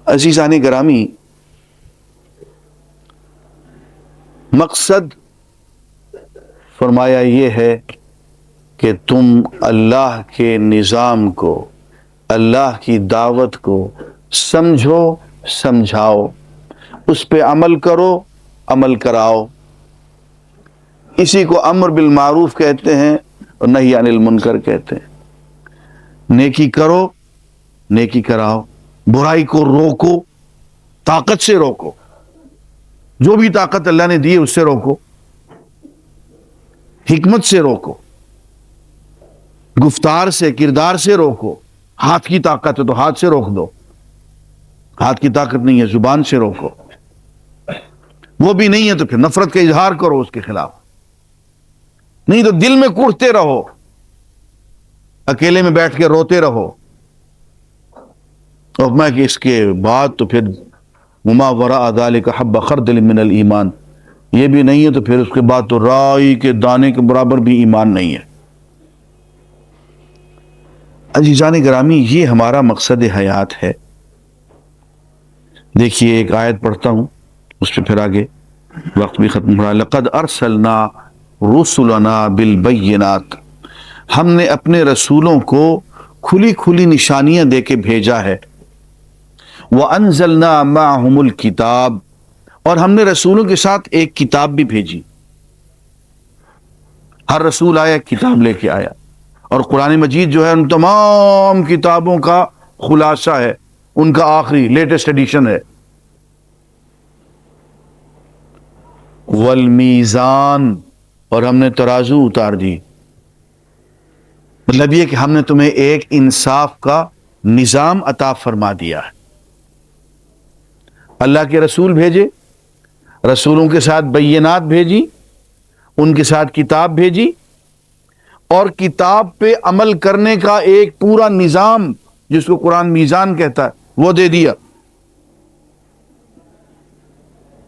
عزیزان گرامی، مقصد فرمایا یہ ہے کہ تم اللہ کے نظام کو، اللہ کی دعوت کو سمجھو، سمجھاؤ، اس پہ عمل کرو، عمل کراؤ۔ اسی کو امر بالمعروف کہتے ہیں اور نہی عن المنکر کہتے ہیں۔ نیکی کرو، نیکی کراؤ، برائی کو روکو، طاقت سے روکو، جو بھی طاقت اللہ نے دی ہے اس سے روکو، حکمت سے روکو، گفتار سے، کردار سے روکو۔ ہاتھ کی طاقت ہے تو ہاتھ سے روک دو، ہاتھ کی طاقت نہیں ہے زبان سے روکو، وہ بھی نہیں ہے تو پھر نفرت کا اظہار کرو اس کے خلاف، نہیں تو دل میں کوڑتے رہو، اکیلے میں بیٹھ کے روتے رہو، اور میں کہ اس کے بعد تو پھر وما وراء ذلک حب خردل من الایمان، یہ بھی نہیں ہے تو پھر اس کے بعد تو رائی کے دانے کے برابر بھی ایمان نہیں ہے۔ عزیزان گرامی، یہ ہمارا مقصد حیات ہے۔ دیکھیے ایک آیت پڑھتا ہوں، اس پہ پھر آگے وقت بھی ختم ہو رہا ہے۔ لقد ارسلنا رسلنا بالبینات، ہم نے اپنے رسولوں کو کھلی کھلی نشانیاں دے کے بھیجا ہے۔ وانزلنا معهم الکتاب، اور ہم نے رسولوں کے ساتھ ایک کتاب بھی بھیجی۔ ہر رسول آیا کتاب لے کے آیا، اور قرآن مجید جو ہے ان تمام کتابوں کا خلاصہ ہے، ان کا آخری لیٹسٹ ایڈیشن ہے۔ والمیزان، اور ہم نے ترازو اتار دی، مطلب یہ کہ ہم نے تمہیں ایک انصاف کا نظام عطا فرما دیا ہے۔ اللہ کے رسول بھیجے، رسولوں کے ساتھ بینات بھیجی، ان کے ساتھ کتاب بھیجی، اور کتاب پہ عمل کرنے کا ایک پورا نظام جس کو قرآن میزان کہتا ہے وہ دے دیا۔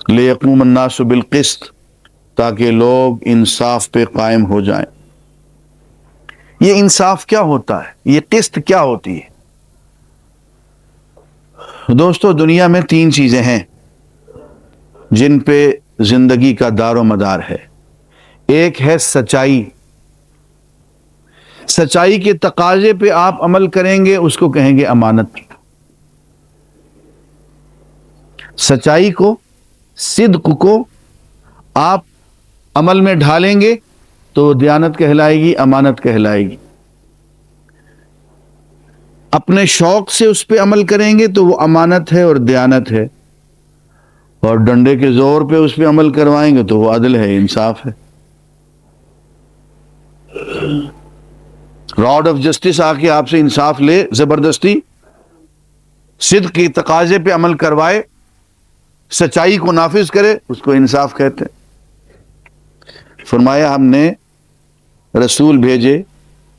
لِيَقُومَ النَّاسُ بِالْقِسْطِ، تاکہ لوگ انصاف پہ قائم ہو جائیں۔ یہ انصاف کیا ہوتا ہے؟ یہ قسط کیا ہوتی ہے؟ دوستو، دنیا میں تین چیزیں ہیں جن پہ زندگی کا دار و مدار ہے۔ ایک ہے سچائی، سچائی کے تقاضے پہ آپ عمل کریں گے اس کو کہیں گے امانت۔ سچائی کو، صدق کو آپ عمل میں ڈھالیں گے تو دیانت کہلائے گی، امانت کہلائے گی۔ اپنے شوق سے اس پہ عمل کریں گے تو وہ امانت ہے اور دیانت ہے، اور ڈنڈے کے زور پہ اس پہ عمل کروائیں گے تو وہ عدل ہے، انصاف ہے۔ راڈ آف جسٹس آ کے آپ سے انصاف لے زبردستی، صدق کے تقاضے پہ عمل کروائے، سچائی کو نافذ کرے، اس کو انصاف کہتے ہیں۔ فرمایا ہم نے رسول بھیجے،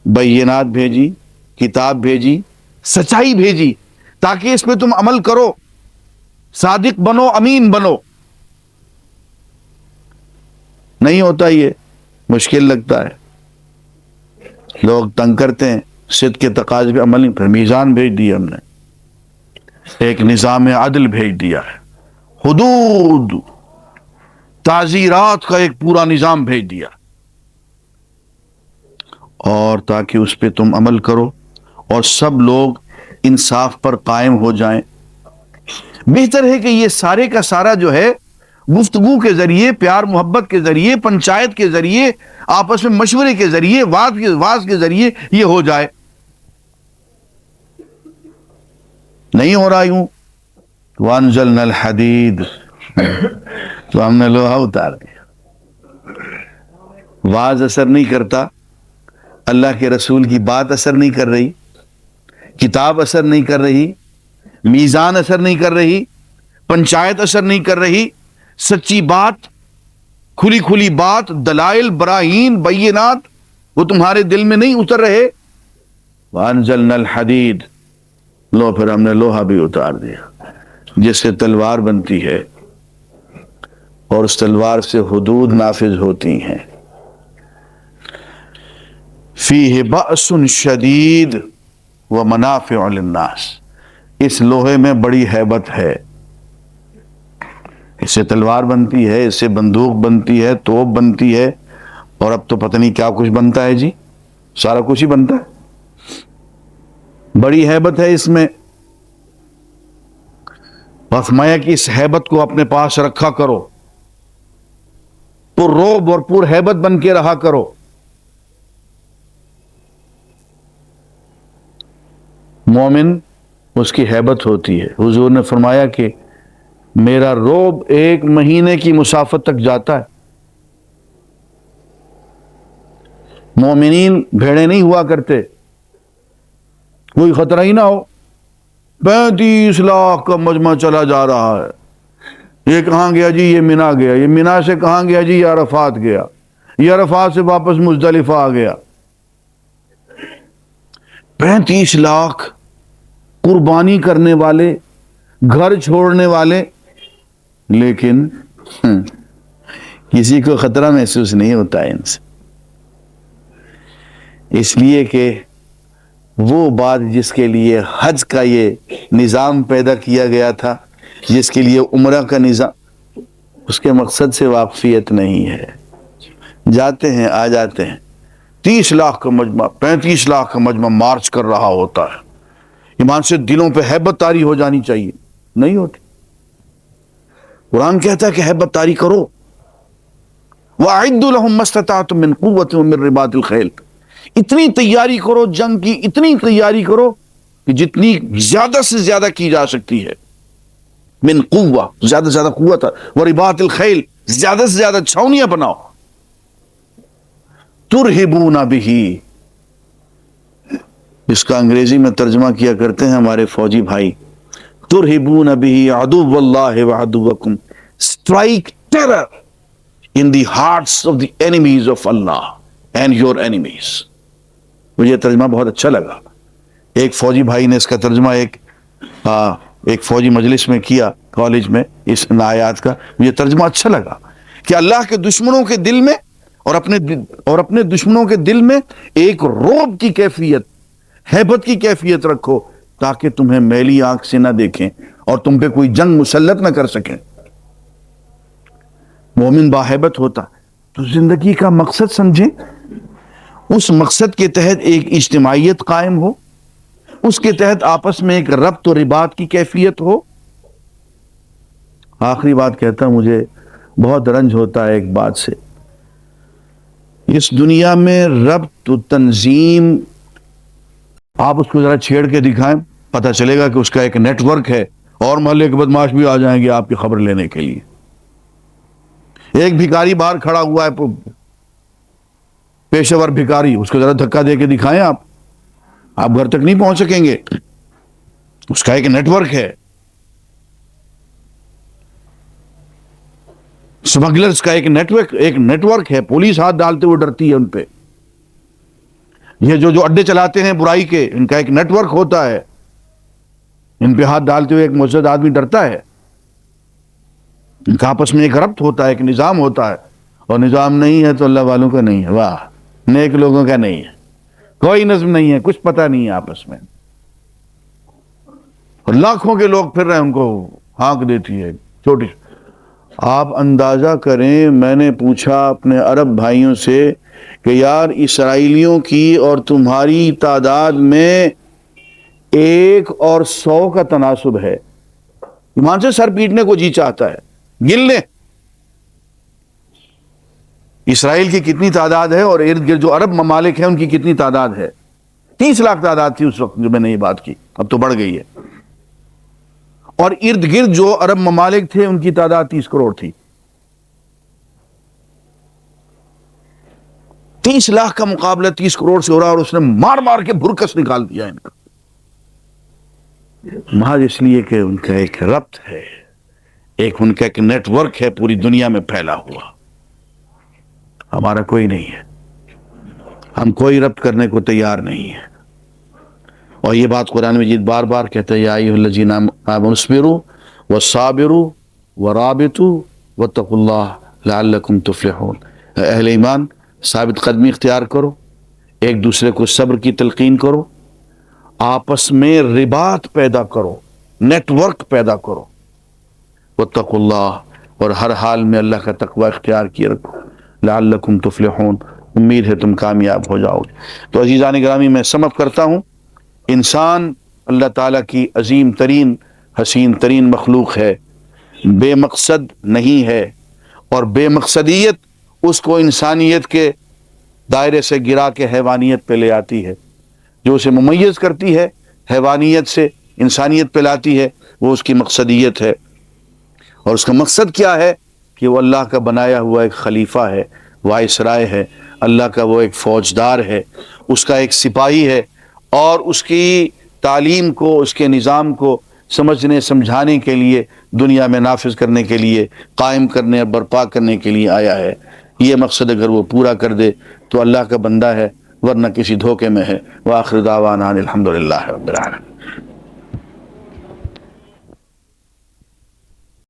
بینات بھیجی، کتاب بھیجی، سچائی بھیجی، تاکہ اس پہ تم عمل کرو، صادق بنو، امین بنو۔ نہیں ہوتا، یہ مشکل لگتا ہے، لوگ تنگ کرتے ہیں، صدق کے تقاضے پہ عمل نہیں۔ پھر میزان بھیج دیا ہم نے، ایک نظام عدل بھیج دیا ہے، حدود، تعزیرات کا ایک پورا نظام بھیج دیا، اور تاکہ اس پہ تم عمل کرو اور سب لوگ انصاف پر قائم ہو جائیں۔ بہتر ہے کہ یہ سارے کا سارا جو ہے گفتگو کے ذریعے، پیار محبت کے ذریعے، پنچایت کے ذریعے، آپس میں مشورے کے ذریعے، واز کے ذریعے یہ ہو جائے۔ نہیں ہو رہا یوں، وانزلنا الحدید، تو ہم نے لوہا اتار دیا۔ واز اثر نہیں کرتا، اللہ کے رسول کی بات اثر نہیں کر رہی، کتاب اثر نہیں کر رہی، میزان اثر نہیں کر رہی، پنچایت اثر نہیں کر رہی، سچی بات، کھلی کھلی بات، دلائل، براہین، بینات وہ تمہارے دل میں نہیں اتر رہے۔ وانزلنا الحدید، لو پھر ہم نے لوہا بھی اتار دیا، جس سے تلوار بنتی ہے، اور اس تلوار سے حدود نافذ ہوتی ہیں۔ فیہ بأس شدید ومنافع للناس، اس لوہے میں بڑی ہیبت ہے، اس سے تلوار بنتی ہے، اس سے بندوق بنتی ہے، توپ بنتی ہے، اور اب تو پتہ نہیں کیا کچھ بنتا ہے جی، سارا کچھ ہی بنتا ہے، بڑی ہیبت ہے اس میں۔ فرمایا کہ اس ہیبت کو اپنے پاس رکھا کرو، پر روب اور پر ہیبت بن کے رہا کرو۔ مومن اس کی ہیبت ہوتی ہے۔ حضور نے فرمایا کہ میرا روب 1 مہینے کی مسافت تک جاتا ہے۔ مومنین بھیڑے نہیں ہوا کرتے، کوئی خطرہ ہی نہ ہو، 35 لاکھ کا مجمع چلا جا رہا ہے، یہ کہاں گیا جی، یہ منا گیا، یہ منا سے کہاں گیا جی، یہ عرفات گیا، یہ عرفات سے واپس مزدلفہ آ گیا۔ 35 لاکھ قربانی کرنے والے، گھر چھوڑنے والے، لیکن کسی کو خطرہ محسوس نہیں ہوتا ہے ان سے، اس لیے کہ وہ بات جس کے لیے حج کا یہ نظام پیدا کیا گیا تھا، جس کے لیے عمرہ کا نظام، اس کے مقصد سے واقفیت نہیں ہے۔ جاتے ہیں آ جاتے ہیں، 30 لاکھ کا مجمع، 35 لاکھ کا مجمع مارچ کر رہا ہوتا ہے، ایمان سے دلوں پہ ہیبت طاری ہو جانی چاہیے، نہیں ہوتی۔ قرآن کہتا ہے کہ ہیبت طاری کرو، وَأَعِدُّوا لَهُم مَّا اسْتَطَعْتُم مِّن قُوَّةٍ وَمِن رِّبَاطِ الْخَيْلِ، اتنی تیاری کرو جنگ کی، اتنی تیاری کرو کہ جتنی زیادہ سے زیادہ کی جا سکتی ہے، من قوہ، زیادہ سے زیادہ قوت ہے، ورباط الخیل، زیادہ سے زیادہ چھاونیاں بناؤ، ترہبون بہ، اس کا انگریزی میں ترجمہ کیا کرتے ہیں ہمارے فوجی بھائی، ترہبون بہ عدو اللہ وعدوکم، strike terror in the hearts of the enemies of Allah and your enemies۔ مجھے ترجمہ بہت اچھا لگا، ایک فوجی بھائی نے اس کا ترجمہ ایک فوجی مجلس میں کیا کالج میں، اس آیات کا مجھے ترجمہ اچھا لگا کہ اللہ کے دشمنوں کے دل میں اور اپنے دشمنوں کے دل میں ایک رعب کی کیفیت، ہیبت کی کیفیت رکھو، تاکہ تمہیں میلی آنکھ سے نہ دیکھیں اور تم پہ کوئی جنگ مسلط نہ کر سکیں۔ مومن باہیبت ہوتا، تو زندگی کا مقصد سمجھیں، اس مقصد کے تحت ایک اجتماعیت قائم ہو، اس کے تحت آپس میں ایک ربط و رباط کی کیفیت ہو۔ آخری بات کہتا ہوں، مجھے بہت رنج ہوتا ہے ایک بات سے، اس دنیا میں ربط و تنظیم، آپ اس کو ذرا چھیڑ کے دکھائیں، پتہ چلے گا کہ اس کا ایک نیٹ ورک ہے، اور محلے کے بدماش بھی آ جائیں گے آپ کی خبر لینے کے لیے۔ ایک بھکاری باہر کھڑا ہوا ہے، پیشہ ور بھکاری، اس کو ذرا دھکا دے کے دکھائیں، آپ گھر تک نہیں پہنچ سکیں گے، اس کا ایک نیٹ ورک ہے۔ سمگلرز کا ایک نیٹ ورک ہے، پولیس ہاتھ ڈالتے ہوئے ڈرتی ہے ان پہ۔ یہ جو اڈے چلاتے ہیں برائی کے، ان کا ایک نیٹ ورک ہوتا ہے، ان پہ ہاتھ ڈالتے ہوئے ایک معزز آدمی ڈرتا ہے، ان کا آپس میں ایک ربط ہوتا ہے، ایک نظام ہوتا ہے، اور نظام نہیں ہے تو اللہ والوں کا نہیں ہے، واہ، نیک لوگوں کا نہیں ہے، کوئی نظم نہیں ہے، کچھ پتہ نہیں ہے آپس میں، اور لاکھوں کے لوگ پھر رہے ہیں، ان کو ہانک دیتی ہے چھوٹی۔ آپ اندازہ کریں، میں نے پوچھا اپنے عرب بھائیوں سے کہ یار اسرائیلیوں کی اور تمہاری تعداد میں 1 اور 100 کا تناسب ہے، ایمان سے سر پیٹنے کو جی چاہتا ہے، گن لیں اسرائیل کی کتنی تعداد ہے اور ارد گرد جو عرب ممالک ہیں ان کی کتنی تعداد ہے۔ 30 لاکھ تعداد تھی اس وقت جو میں نے یہ بات کی، اب تو بڑھ گئی ہے، اور ارد گرد جو عرب ممالک تھے ان کی تعداد 30 کروڑ تھی۔ 30 لاکھ کا مقابلہ 30 کروڑ سے ہو رہا، اور اس نے مار مار کے بھرکس نکال دیا ان کا، محض اس لیے کہ ان کا ایک ربط ہے، ان کا ایک نیٹ ورک ہے پوری دنیا میں پھیلا ہوا۔ ہمارا کوئی نہیں ہے، ہم کوئی ربط کرنے کو تیار نہیں ہے، اور یہ بات قرآن مجید بار بار کہتا ہے، یا ایھا الذین آمنوا اصبروا وصابروا ورابطوا واتقوا اللہ لعلکم تفلحون۔ اہل ایمان، ثابت قدمی اختیار کرو، ایک دوسرے کو صبر کی تلقین کرو، آپس میں رباط پیدا کرو، نیٹ ورک پیدا کرو. واتقوا اللہ، اور ہر حال میں اللہ کا تقوی اختیار کیے رکھو. لعلکم تفلحون، امید ہے تم کامیاب ہو جاؤ گے. تو عزیزان گرامی، میں سم اپ کرتا ہوں، انسان اللہ تعالیٰ کی عظیم ترین حسین ترین مخلوق ہے، بے مقصد نہیں ہے، اور بے مقصدیت اس کو انسانیت کے دائرے سے گرا کے حیوانیت پہ لے آتی ہے. جو اسے ممیز کرتی ہے حیوانیت سے انسانیت پہ لاتی ہے، وہ اس کی مقصدیت ہے. اور اس کا مقصد کیا ہے؟ کہ وہ اللہ کا بنایا ہوا ایک خلیفہ ہے، وائسرائے ہے، اللہ کا وہ ایک فوجدار ہے، اس کا ایک سپاہی ہے، اور اس کی تعلیم کو، اس کے نظام کو سمجھنے سمجھانے کے لیے، دنیا میں نافذ کرنے کے لیے، قائم کرنے اور برپا کرنے کے لیے آیا ہے. یہ مقصد اگر وہ پورا کر دے تو اللہ کا بندہ ہے، ورنہ کسی دھوکے میں ہے. وآخر دعوانا ان الحمدللہ رب العالمین.